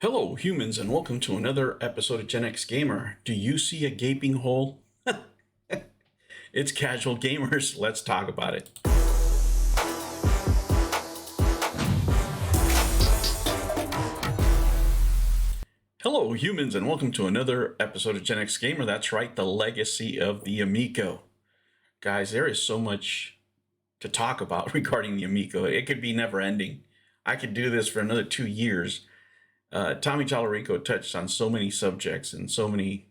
Hello, humans, and welcome to another episode of Gen X Gamer. Do you see a gaping hole? It's casual gamers. Let's talk about it. Hello, humans, and welcome to another episode of Gen X Gamer. That's right, the legacy of the Amico. Guys, there is so much to talk about regarding the Amico. It could be never ending. I could do this for another 2 years. Tommy Tallarico touched on so many subjects and so many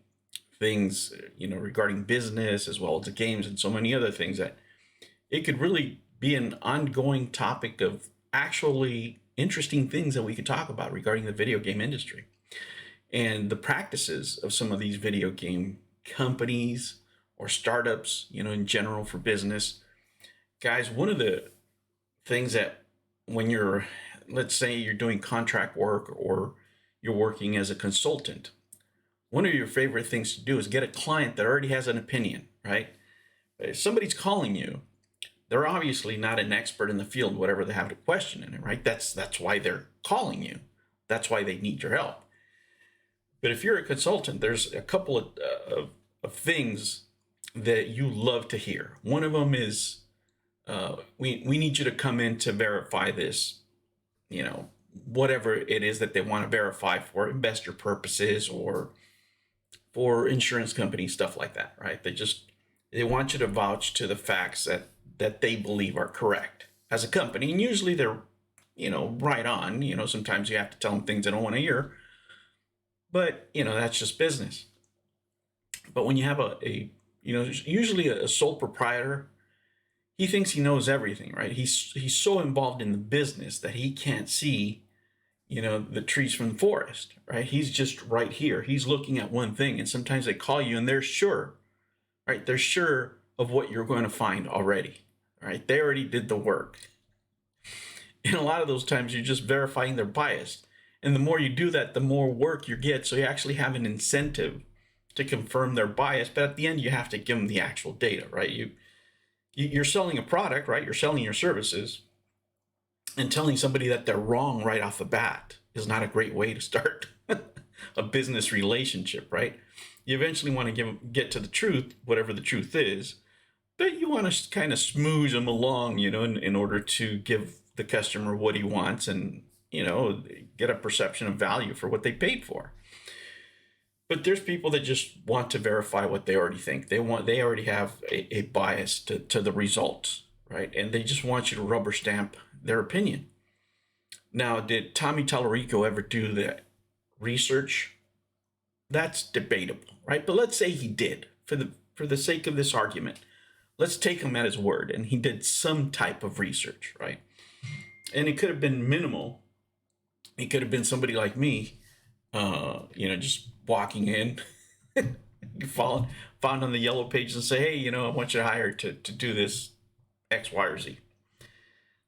things, regarding business as well as the games and so many other things that it could really be an ongoing topic of actually interesting things that we could talk about regarding the video game industry and the practices of some of these video game companies or startups, in general for business. Guys, one of the things that when you're, let's say you're doing contract work or you're working as a consultant, one of your favorite things to do is get a client that already has an opinion, right? If somebody's calling you, they're obviously not an expert in the field, whatever they have to question in it, right? That's why they're calling you. That's why they need your help. But if you're a consultant, there's a couple of things that you love to hear. One of them is, we need you to come in to verify this, whatever it is that they want to verify for investor purposes or for insurance companies, stuff like that, right? They want you to vouch to the facts that they believe are correct as a company. And usually they're, right on. Sometimes you have to tell them things they don't want to hear. But, that's just business. But when you have usually a sole proprietor, he thinks he knows everything, right? He's so involved in the business that he can't see, the trees from the forest, right? He's just right here. He's looking at one thing, and sometimes they call you and they're sure, right? They're sure of what you're going to find already, right? They already did the work. And a lot of those times you're just verifying their bias. And the more you do that, the more work you get. So you actually have an incentive to confirm their bias. But at the end, you have to give them the actual data, right? You're selling a product, right? You're selling your services, and telling somebody that they're wrong right off the bat is not a great way to start a business relationship, right? You eventually want to get to the truth, whatever the truth is, but you want to kind of smooth them along, in order to give the customer what he wants and, get a perception of value for what they paid for. But there's people that just want to verify what they already think. They already have a bias to the results, right? And they just want you to rubber stamp their opinion. Now, did Tommy Tallarico ever do that research? That's debatable, right? But let's say he did, for the sake of this argument. Let's take him at his word, and he did some type of research, right? And it could have been minimal. It could have been somebody like me, just walking in, found on the yellow pages and say, hey, I want you to hire to do this X, Y, or Z.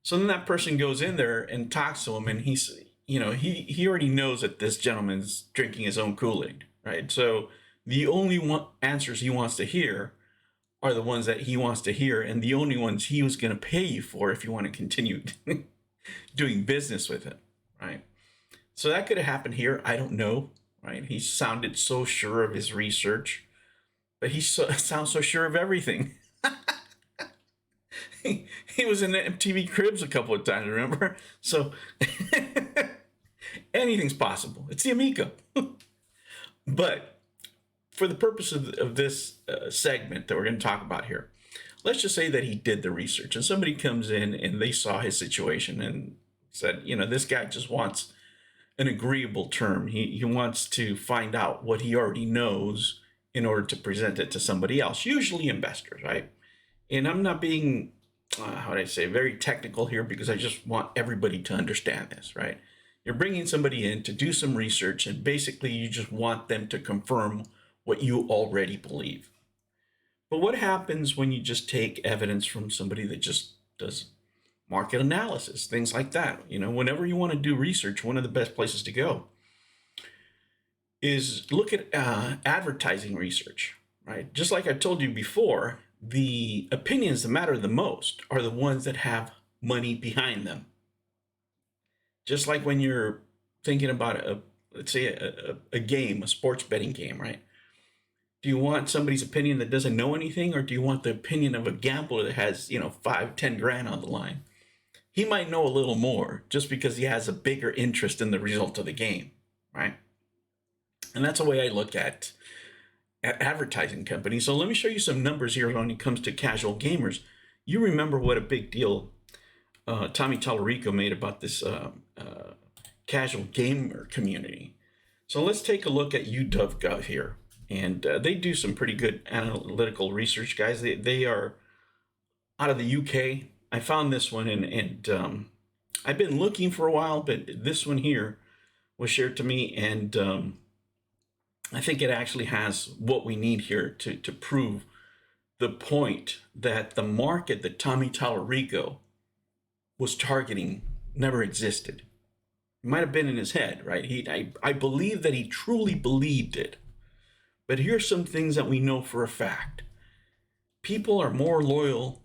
So then that person goes in there and talks to him, and he already knows that this gentleman's drinking his own Kool-Aid, right? So the only answers he wants to hear are the ones that he wants to hear, and the only ones he was going to pay you for if you want to continue doing business with him, right? So that could have happened here. I don't know, right? He sounded so sure of his research, but he sounds so sure of everything. He was in the MTV Cribs a couple of times, remember? So anything's possible. It's the Amico. But for the purpose of this segment that we're going to talk about here, let's just say that he did the research and somebody comes in and they saw his situation and said, this guy just wants an agreeable term. He wants to find out what he already knows in order to present it to somebody else, usually investors, right? And I'm not being, very technical here because I just want everybody to understand this, right? You're bringing somebody in to do some research, and basically you just want them to confirm what you already believe. But what happens when you just take evidence from somebody that just does market analysis, things like that? Whenever you want to do research, one of the best places to go is look at advertising research, right? Just like I told you before, the opinions that matter the most are the ones that have money behind them. Just like when you're thinking about let's say a game, a sports betting game, right? Do you want somebody's opinion that doesn't know anything, or do you want the opinion of a gambler that has, 5, 10 grand on the line? He might know a little more just because he has a bigger interest in the result of the game, right? And that's the way I look at advertising companies. So let me show you some numbers here when it comes to casual gamers. You remember what a big deal Tommy Tallarico made about this casual gamer community. So let's take a look at UW.gov here. And they do some pretty good analytical research, guys. They are out of the UK. I found this one, and I've been looking for a while, but this one here was shared to me, and I think it actually has what we need here to prove the point that the market that Tommy Tallarico was targeting never existed. It might have been in his head, right? I believe that he truly believed it. But here's some things that we know for a fact. People are more loyal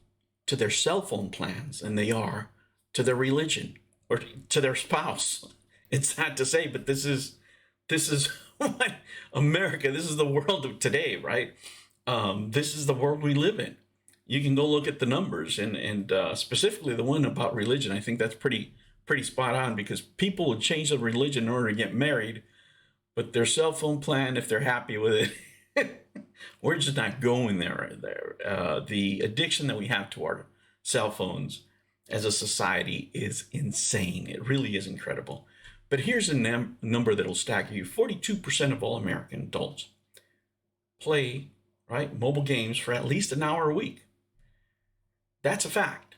to their cell phone plans than they are to their religion or to their spouse. It's sad to say, but this is what America, this is the world of today, right? This is the world we live in. You can go look at the numbers, and specifically the one about religion. I think that's pretty spot on, because people would change their religion in order to get married, but their cell phone plan, if they're happy with it, we're just not going there. The addiction that we have to our cell phones as a society is insane. It really is incredible. But here's a number that'll stagger you. 42% of all American adults play, right, mobile games for at least an hour a week. That's a fact.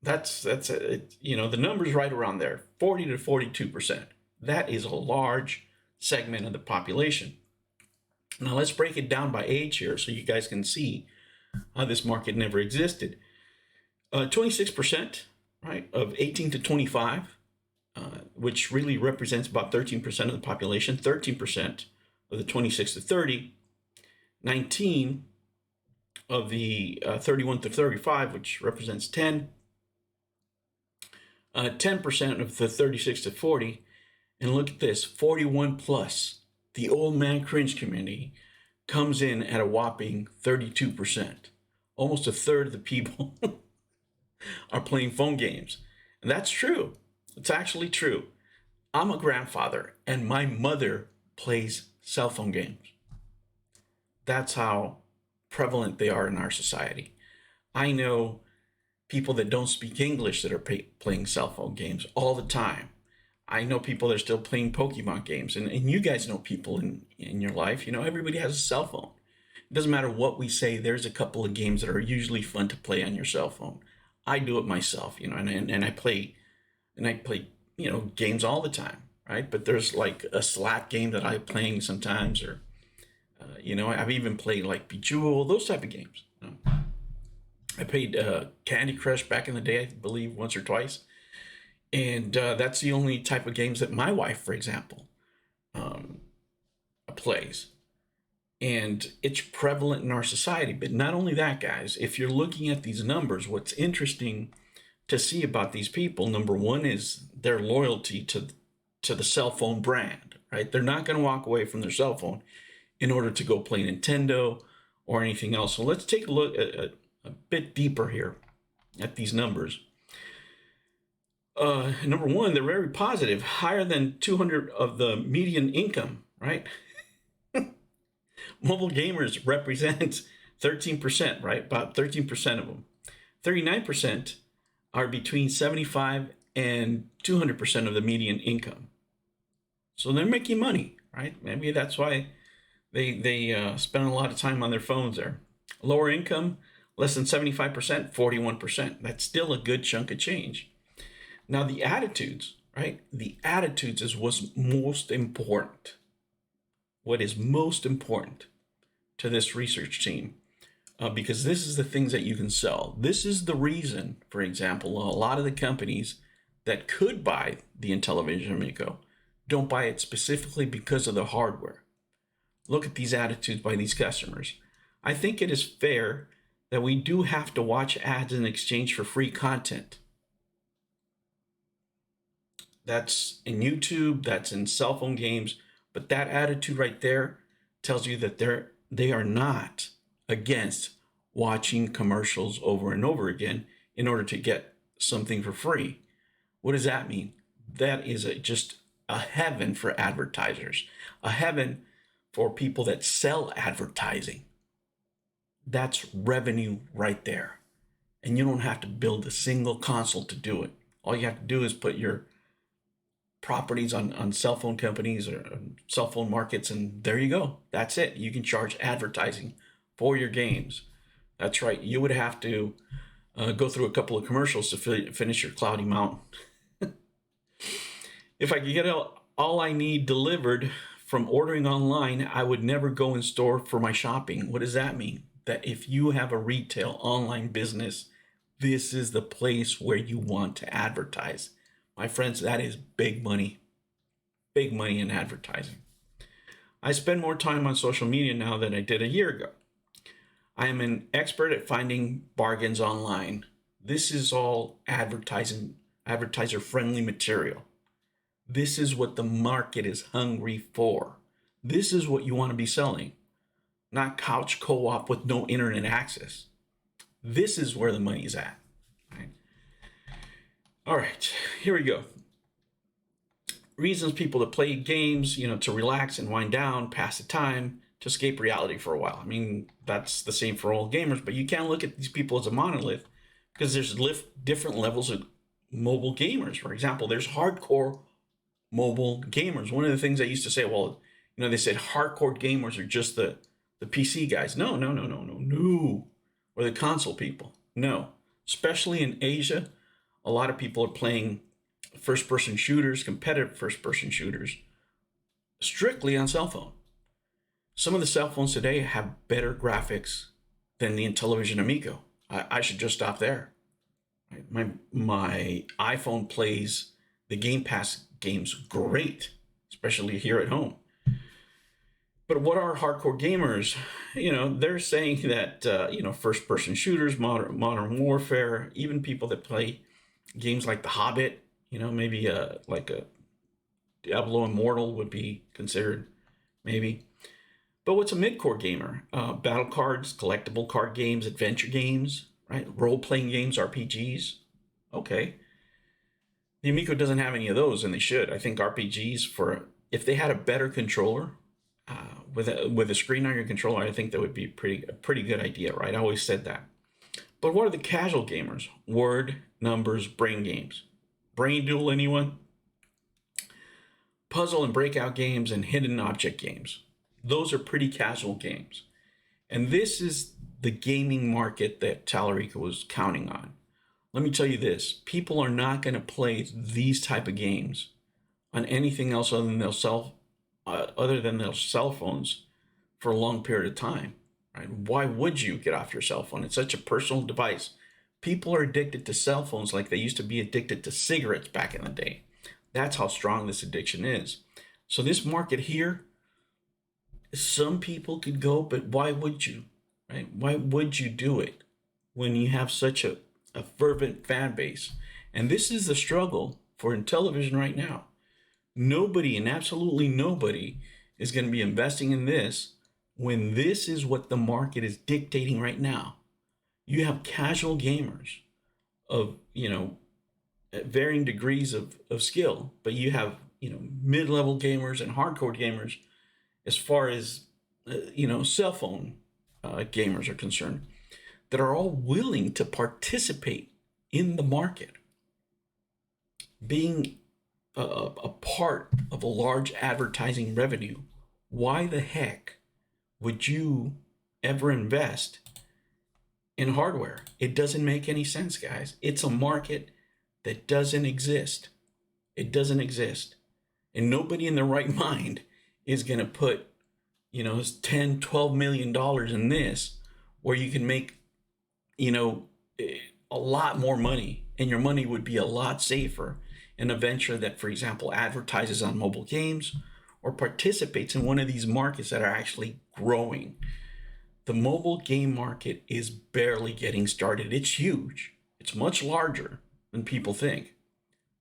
The number's right around there, 40 to 42%. That is a large segment of the population. Now let's break it down by age here so you guys can see how this market never existed. 26%, right, of 18 to 25, which really represents about 13% of the population, 13% of the 26 to 30, 19 of the 31 to 35, which represents 10%, 10% of the 36 to 40, and look at this, 41 plus. The old man cringe community comes in at a whopping 32%. Almost a third of the people are playing phone games. And that's true. It's actually true. I'm a grandfather, and my mother plays cell phone games. That's how prevalent they are in our society. I know people that don't speak English that are playing cell phone games all the time. I know people that are still playing Pokemon games, and you guys know people in your life. Everybody has a cell phone. It doesn't matter what we say, there's a couple of games that are usually fun to play on your cell phone. I do it myself, and I play games all the time, right? But there's like a Slack game that I'm playing sometimes, or I've even played like Bejeweled, those type of games. I played Candy Crush back in the day, I believe, once or twice. And that's the only type of games that my wife, for example, plays. And it's prevalent in our society. But not only that, guys, if you're looking at these numbers, what's interesting to see about these people, number one, is their loyalty to the cell phone brand, right? They're not going to walk away from their cell phone in order to go play Nintendo or anything else. So let's take a look at a bit deeper here at these numbers. Number one, they're very positive, higher than 200 of the median income, right? Mobile gamers represent 13%, right? About 13% of them. 39% are between 75 and 200% of the median income. So they're making money, right? Maybe that's why they spend a lot of time on their phones there. Lower income, less than 75%, 41%. That's still a good chunk of change. Now, the attitudes, right? The attitudes is what's most important. What is most important to this research team, because this is the things that you can sell. This is the reason, for example, a lot of the companies that could buy the Intellivision Amico don't buy it specifically because of the hardware. Look at these attitudes by these customers. I think it is fair that we do have to watch ads in exchange for free content. That's in YouTube, that's in cell phone games, but that attitude right there tells you that they are not against watching commercials over and over again in order to get something for free. What does that mean? That is just a heaven for advertisers, a heaven for people that sell advertising. That's revenue right there. And you don't have to build a single console to do it. All you have to do is put your properties on cell phone companies or cell phone markets, and there you go. That's it. You can charge advertising for your games. That's right. You would have to go through a couple of commercials to finish your Cloudy Mountain. If I could get all I need delivered from ordering online, I would never go in store for my shopping. What does that mean? That if you have a retail online business, this is the place where you want to advertise. My friends, that is big money in advertising. I spend more time on social media now than I did a year ago. I am an expert at finding bargains online. This is all advertiser friendly material. This is what the market is hungry for. This is what you want to be selling, not couch co-op with no internet access. This is where the money's at. Right? All right, here we go. Reasons people to play games, to relax and wind down, pass the time, to escape reality for a while. I mean, that's the same for all gamers, but you can't look at these people as a monolith because there's different levels of mobile gamers. For example, there's hardcore mobile gamers. One of the things I used to say, well, they said hardcore gamers are just the PC guys. No. Or the console people. No. Especially in Asia, a lot of people are playing first-person shooters, competitive first-person shooters, strictly on cell phone. Some of the cell phones today have better graphics than the Intellivision Amico. I should just stop there. My iPhone plays the Game Pass games great, especially here at home. But what are hardcore gamers? They're saying that, first-person shooters, modern warfare, even people that play games like The Hobbit, maybe like a Diablo Immortal would be considered, maybe. But what's a mid-core gamer? Battle cards, collectible card games, adventure games, right? Role-playing games, RPGs. Okay. The Amico doesn't have any of those, and they should. I think RPGs, if they had a better controller, with a screen on your controller, I think that would be a pretty good idea, right? I always said that. But what are the casual gamers? Word, numbers, brain games. Brain Duel, anyone? Puzzle and breakout games and hidden object games. Those are pretty casual games. And this is the gaming market that Tallarico was counting on. Let me tell you this. People are not going to play these type of games on anything else other than their cell phones for a long period of time. Right? Why would you get off your cell phone? It's such a personal device. People are addicted to cell phones like they used to be addicted to cigarettes back in the day. That's how strong this addiction is. So this market here, some people could go, but why would you? Right? Why would you do it when you have such a fervent fan base? And this is the struggle for Intellivision right now. Nobody, and absolutely nobody, is going to be investing in this when this is what the market is dictating right now. You have casual gamers of, at varying degrees of skill, but you have, mid-level gamers and hardcore gamers as far as, cell phone gamers are concerned, that are all willing to participate in the market, being a part of a large advertising revenue. Why the heck would you ever invest in hardware? It doesn't make any sense, guys. It's a market that doesn't exist. It doesn't exist. And nobody in their right mind is going to put, $10-12 million in this, where you can make, a lot more money, and your money would be a lot safer in a venture that, for example, advertises on mobile games or participates in one of these markets that are actually growing. The mobile game market is barely getting started. It's huge. It's much larger than people think.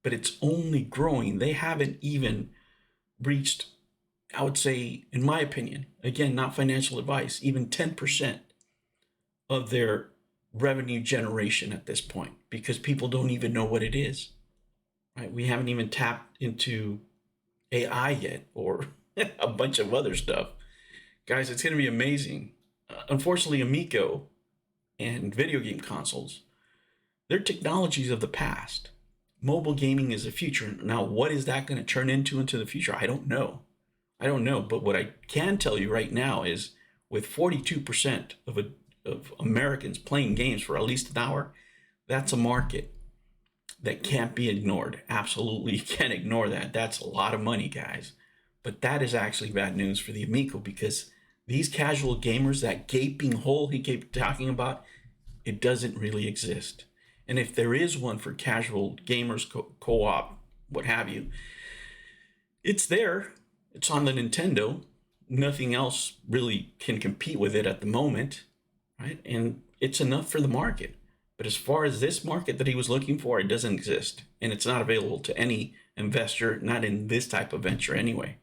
but it's only growing. They haven't even reached, I would say, in my opinion, again, not financial advice, even 10% of their revenue generation at this point, because people don't even know what it is. Right? We haven't even tapped into AI yet, or a bunch of other stuff. Guys, it's going to be amazing. Unfortunately, Amico and video game consoles, they're technologies of the past. Mobile gaming is the future. Now, what is that going to turn into the future? I don't know. But what I can tell you right now is, with 42% of Americans playing games for at least an hour, that's a market that can't be ignored. Absolutely can't ignore that. That's a lot of money, guys. But that is actually bad news for the Amico, because these casual gamers, that gaping hole he kept talking about, it doesn't really exist. And if there is one for casual gamers, co-op, what have you, it's there. It's on the Nintendo. Nothing else really can compete with it at the moment, right? And it's enough for the market. But as far as this market that he was looking for, it doesn't exist. And it's not available to any investor, not in this type of venture anyway.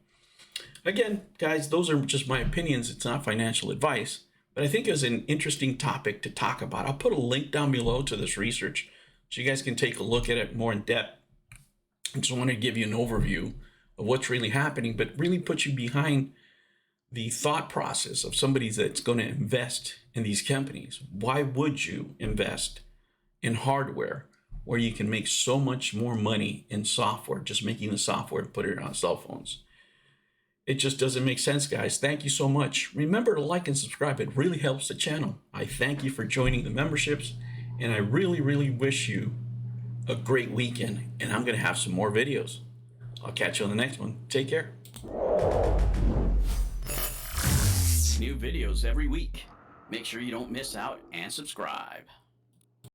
Again, guys, those are just my opinions. It's not financial advice, but I think it's an interesting topic to talk about. I'll put a link down below to this research so you guys can take a look at it more in depth. I just want to give you an overview of what's really happening, but really put you behind the thought process of somebody that's going to invest in these companies. Why would you invest in hardware where you can make so much more money in software, just making the software and put it on cell phones? It just doesn't make sense, guys. Thank you so much. Remember to like and subscribe. It really helps the channel. I thank you for joining the memberships, and I really, really wish you a great weekend, and I'm going to have some more videos. I'll catch you on the next one. Take care. New videos every week. Make sure you don't miss out and subscribe.